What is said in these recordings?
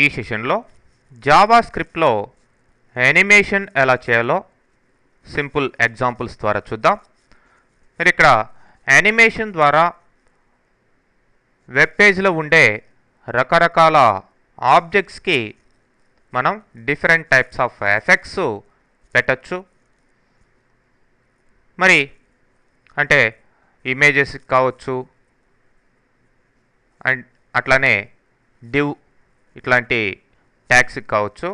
ఈ సెషన్లో జావా స్క్రిప్ట్లో యానిమేషన్ ఎలా చేయాలో సింపుల్ ఎగ్జాంపుల్స్ ద్వారా చూద్దాం. మరి ఇక్కడ యానిమేషన్ ద్వారా వెబ్ పేజ్లో ఉండే రకరకాల ఆబ్జెక్ట్స్కి మనం డిఫరెంట్ టైప్స్ ఆఫ్ ఎఫెక్ట్స్ పెట్టచ్చు. మరి అంటే ఇమేజెస్ కావచ్చు, అండ్ అట్లానే డివ్ ఇట్లాంటి ట్యాగ్స్ కావచ్చు,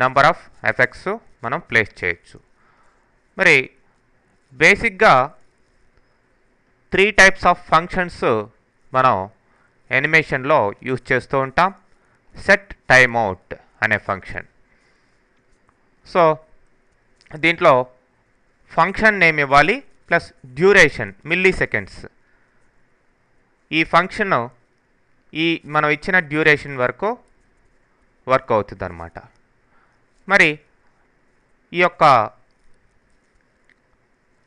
నంబర్ ఆఫ్ ఎఫెక్ట్స్ మనం ప్లేస్ చేయొచ్చు. మరి బేసిక్గా 3 టైప్స్ ఆఫ్ ఫంక్షన్స్ మనం యానిమేషన్లో యూజ్ చేస్తూ ఉంటాం. సెట్ టైమ్ అవుట్ అనే ఫంక్షన్. సో దీంట్లో ఫంక్షన్ నేమ్ ఇవ్వాలి ప్లస్ డ్యూరేషన్ మిల్లీ సెకండ్స్. ఈ ఫంక్షన్ మనం ఇచ్చిన డ్యూరేషన్ వరకు వర్క్ అవుతుంది అన్నమాట. మరి ఈ యొక్క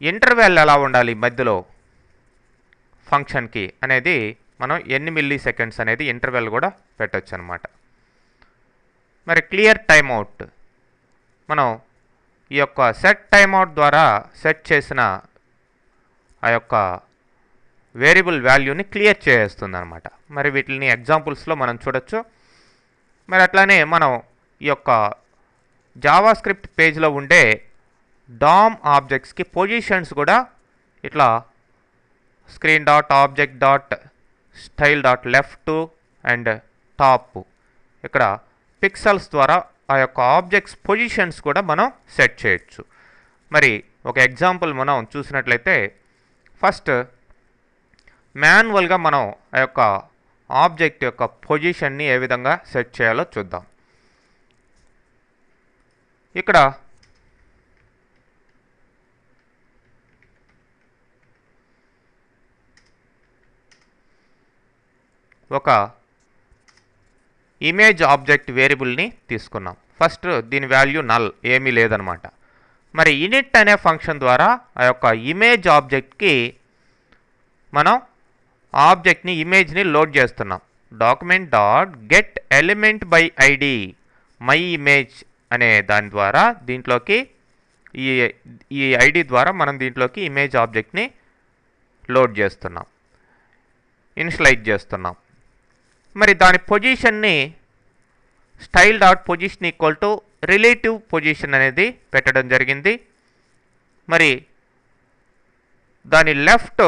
ఇంటర్వెల్ ఎలా ఉండాలి మధ్యలో ఫంక్షన్కి అనేది మనం ఎన్ని మిల్లీ సెకండ్స్ అనేది ఇంటర్వెల్ కూడా పెట్టచ్చు అనమాట. మరి క్లియర్ టైమ్ అవుట్ మనం ఈ యొక్క సెట్ టైమ్ అవుట్ ద్వారా సెట్ చేసిన ఆ యొక్క వేరియబుల్ వాల్యూని క్లియర్ చేస్తుంది అనమాట. మరి వీటిని ఎగ్జాంపుల్స్లో మనం చూడొచ్చు. మరి అట్లానే మనం ఈ యొక్క జావా స్క్రిప్ట్ పేజ్లో ఉండే డామ్ ఆబ్జెక్ట్స్కి పొజిషన్స్ కూడా ఇట్లా screen dot object dot style dot left and top ఇక్కడ పిక్సెల్స్ ద్వారా ఆ యొక్క ఆబ్జెక్ట్స్ పొజిషన్స్ కూడా మనం సెట్ చేయొచ్చు. మరి ఒక ఎగ్జాంపుల్ మనం చూసినట్లయితే ఫస్ట్ మాన్యువల్గా మనం ఆ యొక్క ఆబ్జెక్ట్ యొక్క పొజిషన్ని ఏ విధంగా సెట్ చేయాలో చూద్దాం. ఇక్కడ ఒక ఇమేజ్ ఆబ్జెక్ట్ వేరియబుల్ని తీసుకున్నాం. ఫస్ట్ దీని వాల్యూ నల్, ఏమీ లేదనమాట. మరి ఇనిట్ అనే ఫంక్షన్ ద్వారా ఆ యొక్క ఇమేజ్ ఆబ్జెక్ట్కి మనం ఆబ్జెక్ట్ని ఇమేజ్ని లోడ్ చేస్తున్నాం. Document dot get element by ID my image అనే దాని ద్వారా దీంట్లోకి ఈ ఐడి ద్వారా మనం దీంట్లోకి ఇమేజ్ ఆబ్జెక్ట్ని లోడ్ చేస్తున్నాం, ఇనిషియలైజ్ చేస్తున్నాం. మరి దాని పొజిషన్ని style dot position equal to relative position అనేది పెట్టడం జరిగింది. మరి దాని లెఫ్ట్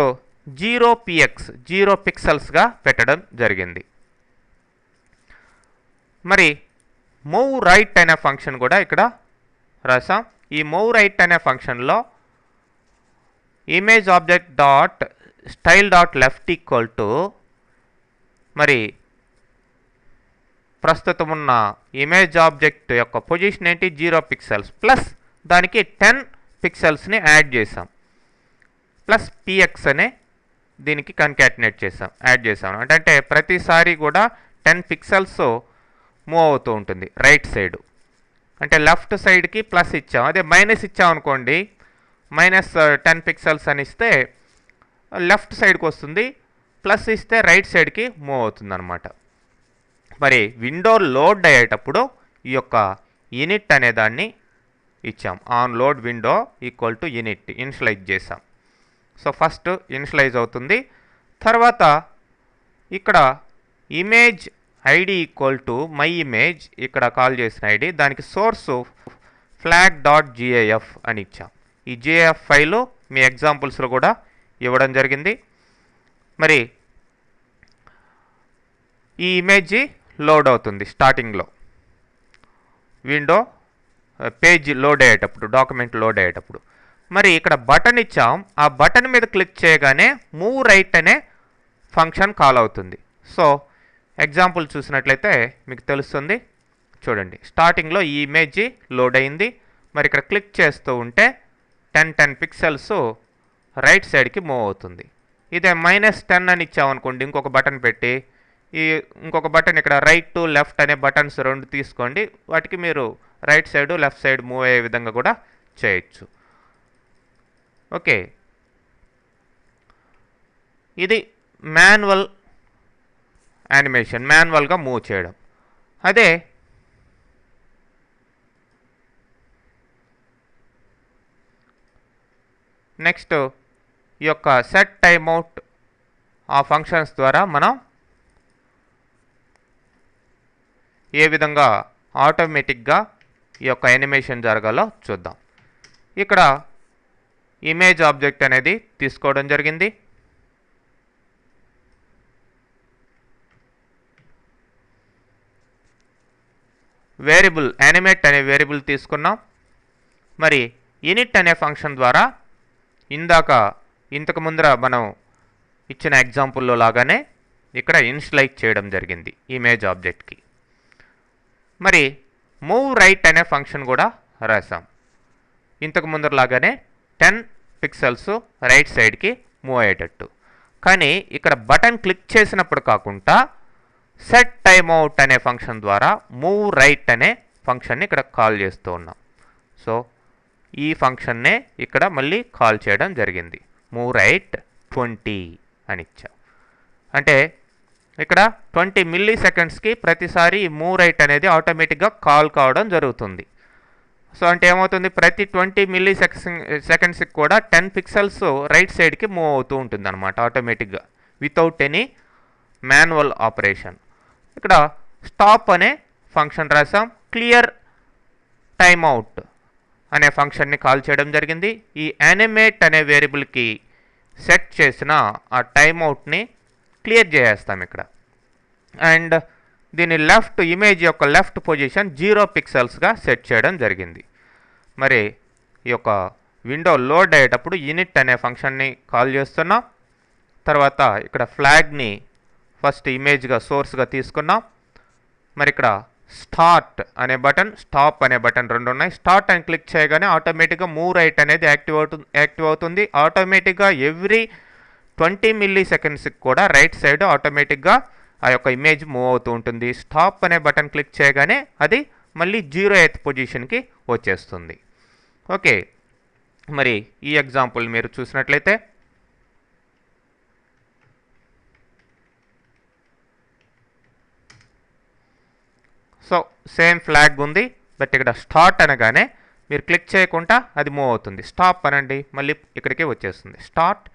0 పిక్సెల్స్గా పెట్టడం జరిగింది. మరి మూవ్ రైట్ అనే ఫంక్షన్ కూడా ఇక్కడ రాసాం. ఈ మూవ్ రైట్ అనే ఫంక్షన్లో image object dot style dot left equal to మరి ప్రస్తుతం ఉన్న ఇమేజ్ ఆబ్జెక్ట్ యొక్క పొజిషన్ ఏంటి 0 పిక్సెల్స్ ప్లస్ దానికి 10 పిక్సెల్స్ని యాడ్ చేసాం, ప్లస్ పిఎక్స్ అనే దీనికి కన్కాటినేట్ యాడ్ చేసాం. అంటే ప్రతిసారి కూడా 10 పిక్సెల్స్ మూవ్ అవుతూ ఉంటుంది రైట్ సైడ్. అంటే లెఫ్ట్ సైడ్కి ప్లస్ ఇచ్చాం, అదే మైనస్ ఇచ్చాం అనుకోండి, మైనస్ 10 పిక్సెల్స్ అని ఇస్తే లెఫ్ట్ సైడ్కి వస్తుంది, ప్లస్ ఇస్తే రైట్ సైడ్కి మూవ్ అవుతుంది అనమాట. మరి విండో లోడ్ అయ్యేటప్పుడు ఈ యొక్క ఇనిట్ అనే దాన్ని ఇచ్చాం. On load window equal to in it initialise చేసాం. సో ఫస్ట్ ఇనిషియలైజ్ అవుతుంది. తర్వాత ఇక్కడ image ID equal to my image, ఇక్కడ కాల్ చేసిన ఐడి, దానికి సోర్సు ఫ్లాగ్ డాట్ జిఏఎఫ్ అని ఇచ్చాం. ఈ జిఏఎఫ్ ఫైలు మీ ఎగ్జాంపుల్స్లో కూడా ఇవ్వడం జరిగింది. మరి ఈ ఇమేజ్ లోడ్ అవుతుంది స్టార్టింగ్లో విండో పేజ్ లోడ్ అయ్యేటప్పుడు, డాక్యుమెంట్ లోడ్ అయ్యేటప్పుడు. మరి ఇక్కడ బటన్ ఇచ్చాం, ఆ బటన్ మీద క్లిక్ చేయగానే మూవ్ రైట్ అనే ఫంక్షన్ కాల్ అవుతుంది. సో ఎగ్జాంపుల్ చూసినట్లయితే మీకు తెలుస్తుంది. చూడండి, స్టార్టింగ్లో ఈ ఇమేజ్ లోడ్ అయింది. మరి ఇక్కడ క్లిక్ చేస్తూ ఉంటే 10 పిక్సెల్స్ రైట్ సైడ్కి మూవ్ అవుతుంది. ఇదే -10 అని ఇచ్చామనుకోండి, ఇంకొక బటన్ పెట్టి, ఇంకొక బటన్ ఇక్కడ రైట్ టు లెఫ్ట్ అనే బటన్స్ 2 తీసుకోండి, వాటికి మీరు right side left side move అయ్యే విధంగా కూడా చేయొచ్చు. ఓకే, ఇది మాన్యువల్ యానిమేషన్ మాన్యువల్గా మూవ్ చేయడం. అదే నెక్స్ట్ ఈ యొక్క సెట్ టైమ్అవుట్ ఆ ఫంక్షన్స్ ద్వారా మనం ఏ విధంగా ఆటోమేటిక్గా ఈ యొక్క యానిమేషన్ జరగాలో చూద్దాం. ఇక్కడ ఇమేజ్ ఆబ్జెక్ట్ అనేది తీసుకోవడం జరిగింది. వేరియబుల్ యానిమేట్ అనే వేరియబుల్ తీసుకున్నాం. మరి ఇనిట్ అనే ఫంక్షన్ ద్వారా ఇంతకు ముందర మనం ఇచ్చిన ఎగ్జాంపుల్లో లాగానే ఇక్కడ ఇనిషియలైజ్ చేయడం జరిగింది ఇమేజ్ ఆబ్జెక్ట్కి. మరి మూవ్ రైట్ అనే ఫంక్షన్ కూడా రాసాం. ఇంతకు ముందరలాగానే 10 పిక్సెల్స్ రైట్ సైడ్కి మూవ్ అయ్యేటట్టు. కానీ ఇక్కడ బటన్ క్లిక్ చేసినప్పుడు కాకుండా సెట్ టైమ్అవుట్ అనే ఫంక్షన్ ద్వారా మూవ్ రైట్ అనే ఫంక్షన్ని ఇక్కడ కాల్ చేస్తూ ఉన్నాం. సో ఈ ఫంక్షన్నే ఇక్కడ మళ్ళీ కాల్ చేయడం జరిగింది. మూవ్ రైట్ 20 అని ఇచ్చాం. అంటే ఇక్కడ 20 మిల్లీ సెకండ్స్కి ప్రతిసారి ఈ మూవ్ రైట్ అనేది ఆటోమేటిక్గా కాల్ కావడం జరుగుతుంది. సో అంటే ఏమవుతుంది, ప్రతి 20 మిల్లీ సెకండ్స్కి కూడా 10 పిక్సెల్స్ రైట్ సైడ్కి మూవ్ అవుతూ ఉంటుంది అనమాట ఆటోమేటిక్గా వితౌట్ ఎనీ మాన్యువల్ ఆపరేషన్. ఇక్కడ స్టాప్ అనే ఫంక్షన్ రాసాం. క్లియర్ టైమ్అవుట్ అనే ఫంక్షన్ని కాల్ చేయడం జరిగింది. ఈ యానిమేట్ అనే వేరియబుల్కి సెట్ చేసిన ఆ టైమ్అవుట్ని క్లియర్ చేసేస్తాం ఇక్కడ. అండ్ దీని ఇమేజ్ యొక్క లెఫ్ట్ పొజిషన్ 0 పిక్సెల్స్గా సెట్ చేయడం జరిగింది. మరి ఈ యొక్క విండో లోడ్ అయ్యేటప్పుడు ఇనిట్ అనే ఫంక్షన్ని కాల్ చేస్తున్నాం. తర్వాత ఇక్కడ ఫ్లాగ్ని ఫస్ట్ ఇమేజ్గా సోర్స్గా తీసుకున్నాం. మరి ఇక్కడ స్టార్ట్ అనే బటన్, స్టాప్ అనే బటన్ రెండు ఉన్నాయి. స్టార్ట్ అని క్లిక్ చేయగానే ఆటోమేటిక్గా మూవ్ రైట్ అనేది యాక్టివ్ అవుతుంది. ఆటోమేటిక్గా ఎవ్రీ 20 మిల్లీ సెకండ్స్కి కూడా రైట్ సైడ్ ఆటోమేటిక్గా ఆ యొక్క ఇమేజ్ మూవ్ అవుతూ ఉంటుంది. స్టాప్ అనే బటన్ క్లిక్ చేయగానే అది మళ్ళీ 0th పొజిషన్కి వచ్చేస్తుంది. ఓకే, మరి ఈ ఎగ్జాంపుల్ మీరు చూసినట్లయితే సో సేమ్ ఫ్లాగ్ ఉంది. బట్ ఇక్కడ స్టార్ట్ అనగానే మీరు క్లిక్ చేయకుండా అది మూవ్ అవుతుంది. స్టాప్ అనండి, మళ్ళీ ఇక్కడికి వచ్చేస్తుంది. Start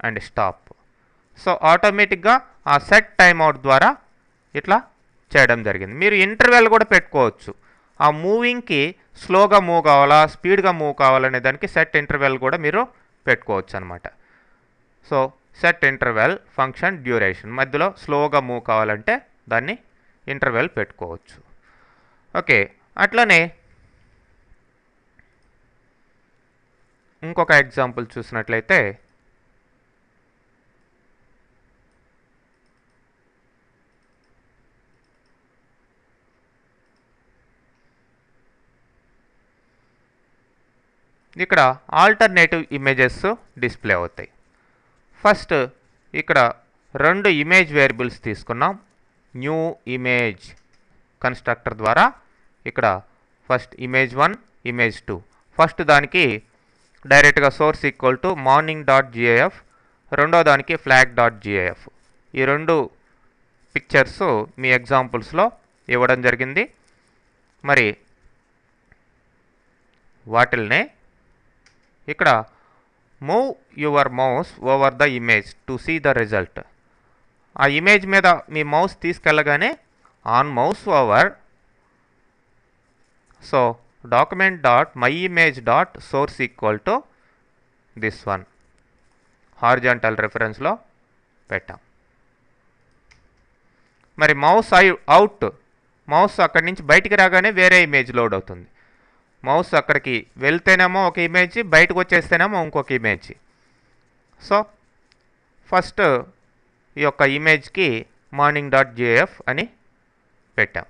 and stop. సో ఆటోమేటిక్గా ఆ సెట్ టైమ్అవుట్ ద్వారా ఇట్లా చేయడం జరిగింది. మీరు ఇంటర్వెల్ కూడా పెట్టుకోవచ్చు. ఆ మూవింగ్కి స్లోగా మూవ్ కావాలా, స్పీడ్గా మూవ్ కావాలనే దానికి సెట్ ఇంటర్వెల్ కూడా మీరు పెట్టుకోవచ్చు అనమాట. So set interval function duration, మధ్యలో స్లోగా మూవ్ కావాలంటే దాన్ని ఇంటర్వెల్ పెట్టుకోవచ్చు. ఓకే, అట్లనే ఇంకొక ఎగ్జాంపుల్ చూసినట్లయితే ఇక్కడ ఆల్టర్నేటివ్ ఇమేజెస్ డిస్ప్లే అవుతాయి. ఫస్ట్ ఇక్కడ 2 ఇమేజ్ వేరియబుల్స్ తీసుకున్నాం. న్యూ ఇమేజ్ కన్స్ట్రక్టర్ ద్వారా ఇక్కడ ఫస్ట్ ఇమేజ్1, ఇమేజ్2. ఫస్ట్ దానికి డైరెక్ట్గా సోర్స్ ఈక్వల్ టు morning.gif, రెండో దానికి flag.gif. ఈ 2 పిక్చర్స్ మీ ఎగ్జాంపుల్స్లో ఇవ్వడం జరిగింది. మరి వాటిల్నే ఇక్కడ move your mouse over the image to see the result. ఆ ఇమేజ్ మీద మీ మౌస్ తీసుకెళ్ళగానే on mouse over, so document.myimage.source equal to this one horizontal రెఫరెన్స్లో పెట్టాం. మరి మౌస్ మౌస్ అక్కడి నుంచి బయటికి రాగానే వేరే ఇమేజ్ లోడ్ అవుతుంది. మౌస్ అక్కడికి వెళ్తేనేమో ఒక ఇమేజ్, బయటకు వచ్చేస్తేనేమో ఇంకొక ఇమేజ్. సో ఫస్ట్ ఈ యొక్క ఇమేజ్కి morning.gif అని పెట్టాం.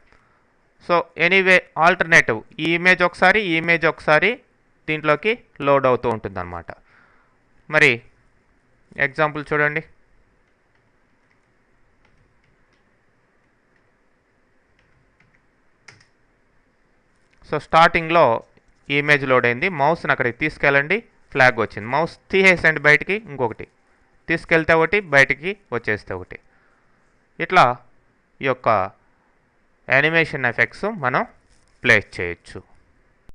సో ఎనీవే ఆల్టర్నేటివ్ ఈ ఇమేజ్ ఒకసారి దీంట్లోకి లోడ్ అవుతూ ఉంటుందన్నమాట. మరి ఎగ్జాంపుల్ చూడండి. సో స్టార్టింగ్లో ఈ ఇమేజ్ లోడ్ అయింది. మౌస్ని అక్కడికి తీసుకెళ్ళండి, ఫ్లాగ్ వచ్చింది. మౌస్ తీసేసండి బయటికి, ఇంకొకటి తీసుకెళ్తే ఒకటి, బయటికి వచ్చేస్తే ఒకటి. ఇట్లా ఈ యొక్క యానిమేషన్ ఎఫెక్ట్స్ మనం ప్లేస్ చేయొచ్చు.